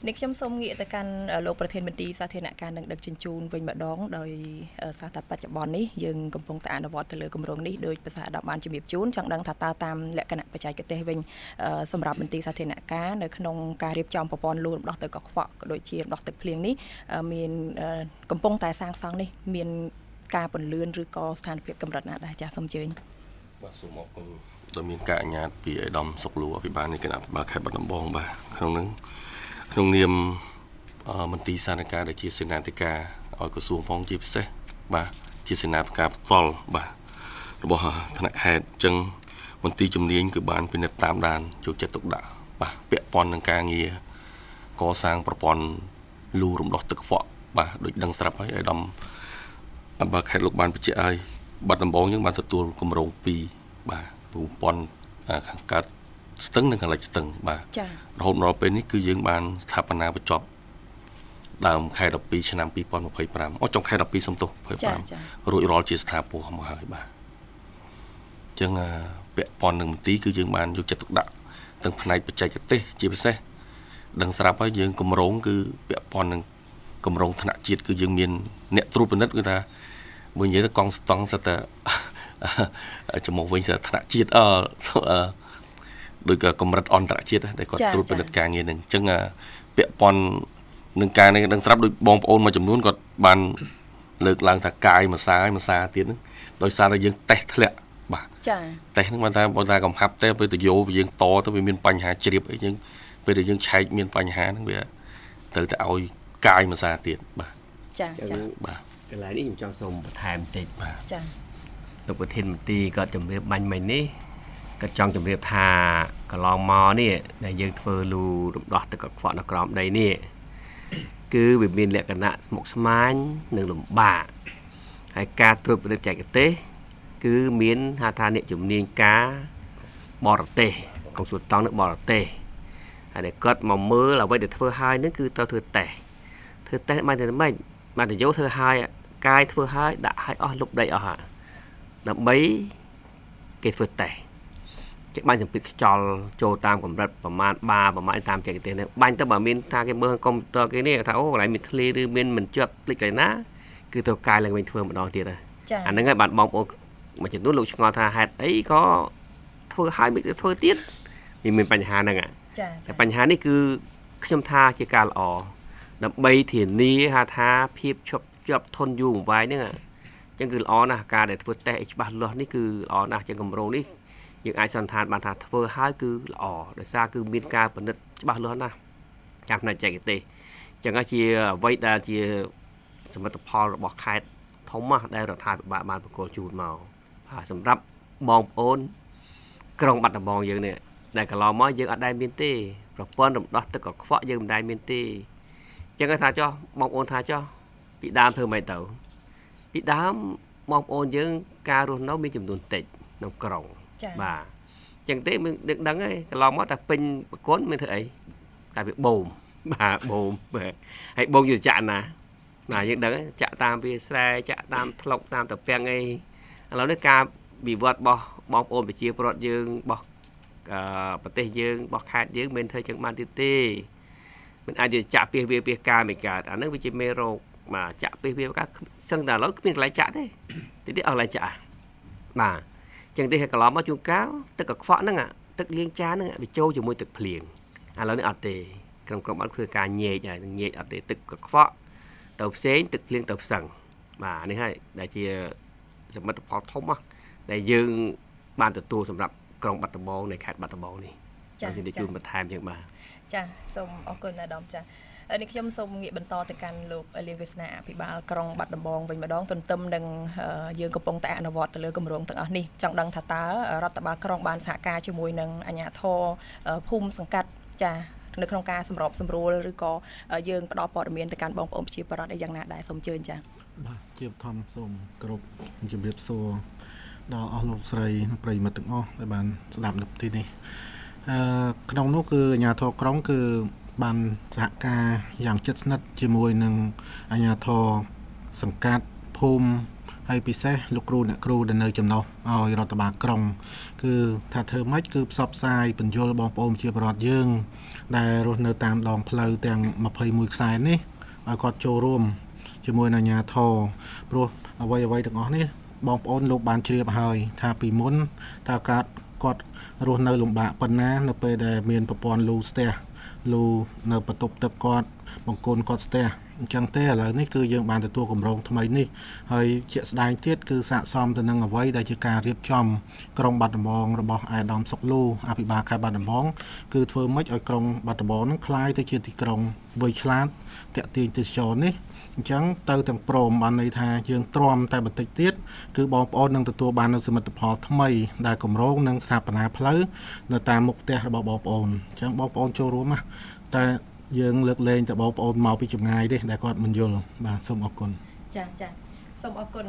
នេះខ្ញុំសូមងាកទៅកាន់លោកប្រធានមន្ត្រីសាធារណការនិងដឹកជញ្ជូនវិញម្ដងដោយសារតែបច្ចុប្បន្ននេះយើងកំពុងតែអនុវត្តទៅលើគម្រោងនេះដោយភាសាអាដាមបានជំរាបជូនចង់ដឹងថាតើតាមលក្ខណៈបច្ចេកទេសវិញសម្រាប់មន្ត្រីសាធារណការនៅក្នុងការរៀបចំប្រព័ន្ធលូរំដោះទឹកកខ្វក់ក៏ដូចជារំដោះទឹកភ្លៀងនេះមានកំពុងតែសាងសង់នេះមានការពន្លឿនឬក៏ស្ថានភាពកម្រិតណាដែរចាសសូមអញ្ជើញបាទសូមអរគុណដែលមានការអនុញ្ញាតពីអាដាមសុកលូអភិបាលនៃគណៈអភិបាលខេត្តបាត់ដំបងបាទក្នុងនាមមន្ត្រីសាធារណការដែលជាសេនាធិការឲ្យក្រសួងផងជាពិសេសបាទជាសេនាធិការផ្ទាល់បាទរបស់ថ្នាក់ខេត្តអញ្ចឹងមន្ត្រីជំនាញគឺបានពិនិត្យតាមដានយកចិត្តទុកដាក់បាទពាក់ព័ន្ធនឹងការងារកសាងប្រព័ន្ធលូរំដោះទឹកកខ្វក់បាទដូចដឹងស្រាប់ហើយអាដាមអភិបាលខេត្តលោកបានបញ្ជាក់ឲ្យបាត់ដំបងយើងបានទទួលគម្រោង2បាទប្រព័ន្ធខាងកើតស្ទឹងនិងខាងលិចស្ទឹងបាទចា៎រហូតដល់ពេលនេះគឺយើងបានស្ថាបនាបញ្ចប់ដើមខែ12ឆ្នាំ2025ចុងខែ12សុំទោស25រួចរាល់ជាស្ថាពរមកហើយបាទអញ្ចឹងពាក់ព័ន្ធនឹងមន្ទីរគឺយើងបានយកចិត្តទុកដាក់ទាំងផ្នែកបច្ចេកទេសជាពិសេសដឹងស្រាប់ហើយយើងគម្រោងគឺពាក់ព័ន្ធនឹងគម្រោងថ្នាក់ជាតិគឺយើងមានអ្នកត្រួតពិនិត្យគឺថាបើនិយាយទៅកងស្តង់សិតតែចំវិញសិតថ្នាក់ជាតិដោយកម្រិតអន្តរជាតិដែលគាត់ត្រួតពិនិត្យការងារនឹងអញ្ចឹងពាក់ព័ន្ធនឹងការនេះដឹងស្រាប់ដោយបងប្អូនមួយចំនួនគាត់បានលើកឡើងថាកាយមួយសាទៀតហ្នឹងដោយសារតែយើងតេស្តធ្លាក់បាទចា៎តេស្តហ្នឹងបានថាបើថាកំហាប់ទេពេលទៅយោយើងតទៅវាមានបញ្ហាជ្រាបអីយើងពេលដែលយើងឆែកមានបញ្ហាហ្នឹងវាត្រូវតែឲ្យកាយមួយសាទៀតបាទចា៎បាទកន្លែងនេះខ្ញុំចង់សូមបន្ថែមបន្តិចបាទចា៎លោកប្រធានមន្ត្រីគាត់ជម្រាបបាញ់មិញនេះគាត់ចង់ជម្រាបថាកន្លងមកនេះដែលយើងធ្វើលូរំដោះទឹកកខ្វក់នៅក្រោមដីនេះគឺវាមានលក្ខណៈស្មុគស្មាញនិងលំបាកហើយការត្រួតពិនិត្យបច្ចេកទេសគឺមានហៅថាអ្នកជំនាញការបរទេសកុំសួរតង់នៅបរទេសហើយគាត់មកមើលអ្វីដែលធ្វើហើយនឹងគឺត្រូវធ្វើតេស្តបានតែម៉េចបានតែយកធ្វើហើយកាយធ្វើហើយដាក់ឲ្យអស់លុបដីអស់ហើយដើម្បីគេធ្វើតេស្តគេបាញ់សម្ពាធខ្យល់ចូលតាមកម្រិតប្រមាណប្រមាណតាមបច្ចេកទេសនេះបាញ់ទៅបើមានថាគេមើលកុំព្យូទ័រគេនេះថាអូកន្លែងមានធ្លាឬមានមិនជាប់ភ្លេចកន្លែងណាគឺទៅកាយឡើងវិញធ្វើម្ដងទៀតហើយអាហ្នឹងហើយបាទបងប្អូនមួយចំនួនលោកឆ្ងល់ថាហេតុអីក៏ធ្វើឲ្យមិនធ្វើទៀតវាមានបញ្ហាហ្នឹងចា៎បញ្ហានេះគឺខ្ញុំថាជាការល្អដើម្បីធានាថាភាពជាប់ធន់យូរអង្វែងហ្នឹងអញ្ចឹងគឺល្អណាស់ការដែលធ្វើតេស្តឲ្យច្បាស់លាស់នេះគឺល្អណាស់អញ្ចឹងគម្រោងនេះយើងអាចសន្និដ្ឋានបានថាធ្វើហើយគឺល្អដោយសារគឺមានការពិនិត្យច្បាស់លាស់ណាស់តាមផ្នែកបច្ចេកទេសអញ្ចឹងជាអ្វីដែលជាសមិទ្ធផលរបស់ខេត្តធំដែលរដ្ឋាភិបាលបានប្រគល់ជូនមកបាទសម្រាប់បងប្អូនក្រុងបាត់ដំបងយើងនេះដែលកន្លងមកយើងអត់ដែលមានទេប្រព័ន្ធរំដោះទឹកកខ្វក់យើងមិនដែលមានទេអញ្ចឹងថាចុះបងប្អូនថាចុះពីដើមធ្វើម៉េចទៅពីដើមបងប្អូនយើងការរស់នៅមានចំនួនតិចក្នុងក្រុងបាទអញ្ចឹងទេយើងដឹងហើយកន្លងមកតែពេញប្រគុណមានធ្វើអីតែវាបូមបាទបូមបាទហើយបូមយុទ្ធចាក់ណាយើងដឹងចាក់តាមវាស្រែចាក់តាមថ្លុកតាមត្រពាំងអីឥឡូវនេះការវិវត្តរបស់បងប្អូនប្រជាពលរដ្ឋយើងរបស់ប្រទេសយើងរបស់ខេត្តយើងមិនធ្វើចឹងបានទៀតទេមិនអាចចាក់ពីវាពីការមិនកើតអានឹងវាជាមេរោគបាទចាក់ពីវាការសឹងតែឥឡូវគ្មានកន្លែងចាក់ទេទីអស់កន្លែងចាក់បាទចឹងទេកន្លងមកជួនកាលទឹកកខ្វក់ហ្នឹងទឹកលាងចានហ្នឹងវាចូលជាមួយទឹកភ្លៀងឥឡូវនេះអត់ទេក្រុមបានធ្វើការញែកហើយញែកអត់ទេទឹកកខ្វក់ទៅផ្សេងទឹកភ្លៀងទៅផ្សឹងបាទនេះហើយដែលជាសមិទ្ធផលធំដែលយើងបានទទួលសម្រាប់ក្រុងបាត់ដំបងនៃខេត្តបាត់ដំបងនេះចា៎ជួយបន្ថែមចឹងបាទចា៎សូមអរគុណអាដាមចា៎នេះខ្ញុំសូមងាកបន្តទៅកាន់លោកលៀងវាសនាអភិបាលក្រុងបាត់ដំបងវិញម្ដងទន្ទឹមនឹងយើងកំពុងតែអនុវត្តទៅលើគម្រោងទាំងអស់នេះចង់ដឹងថាតើរដ្ឋបាលក្រុងបានសហការជាមួយនឹងអាជ្ញាធរភូមិសង្កាត់ចា៎នៅក្នុងការសម្របសម្រួលឬក៏យើងផ្ដល់ព័ត៌មានទៅកាន់បងប្អូនប្រជាពលរដ្ឋយ៉ាងណាដែរសូមអញ្ជើញចា៎បាទជាបឋមសូមគោរពជម្រាបសួរដល់អស់លោកស្រីនិងប្រិយមិត្តទាំងអស់ដែលបានស្ដាប់នៅទីនេះក្នុងនោះគឺអាជ្ញាធរក្រុងគឺបានសហការយ៉ាងជិតស្និទ្ធជាមួយនឹងអាជ្ញាធរសង្កាត់ភូមិ ហើយពិសេសលោកគ្រូអ្នកគ្រូដែលនៅចំណុះឲ្យរដ្ឋបាលក្រុងគឺថាធ្វើម៉េចគឺផ្សព្វផ្សាយបញ្យលបងប្អូនជាប្រវត្តិយើងដែលរស់នៅតាមដងផ្លូវទាំង21ខ្សែនេះឲ្យគាត់ចូលរួមជាមួយនឹងអាជ្ញាធរព្រោះអ្វីទាំងអស់នេះបងប្អូនលោកបានជ្រាបហើយថាពីមុនតើគាត់រស់នៅលំបាកប៉ុណ្ណានៅពេលដែលមានប្រព័ន្ធលូស្ទះលូនៅបន្ទប់ទឹកគាត់បង្គន់គាត់ស្ទះអញ្ចឹងទេឥឡូវនេះគឺយើងបានទទួលគម្រោងថ្មីនេះហើយជាក់ស្ដែងទៀតគឺស័ក្តិសមទៅនឹងអ្វីដែលជាការរៀបចំក្រុងបាត់ដំបងរបស់អាយដាមសុកលូអភិបាលខេត្តបាត់ដំបងគឺធ្វើម៉េចឲ្យក្រុងបាត់ដំបងនឹងក្លាយទៅជាទីក្រុងវៃឆ្លាតតាក់ទាញទេសចរនេះអញ្ចឹងទៅទាំងព្រមបានន័យថាយើងទ្រាំតែបន្តិចទៀតគឺបងប្អូននឹងទទួលបាននូវសមិទ្ធផលថ្មីដែលគម្រោងនឹងស្ថាបនាផ្លូវនៅតាមមុខផ្ទះរបស់បងប្អូនអញ្ចឹងបងប្អូនចូលរួមណាតែយើងលើកលែងតែបងប្អូនមកពីចម្ងាយទេដែលគាត់មិនយល់បាទសូមអរគុណ ចាសូមអរគុណ